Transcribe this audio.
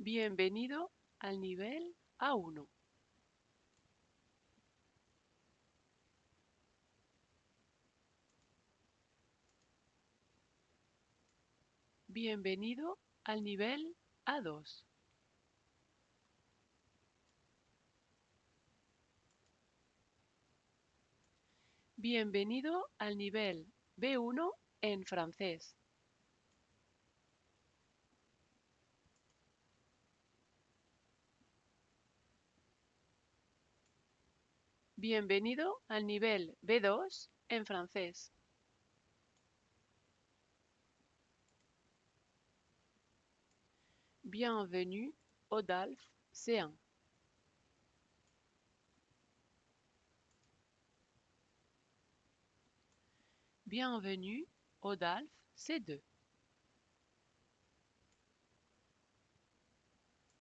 Bienvenido al nivel A1. Bienvenido al nivel A2. Bienvenido al nivel B1 en francés. Bienvenido al nivel B2 en francés. Bienvenue au DALF C1. Bienvenue au DALF C2.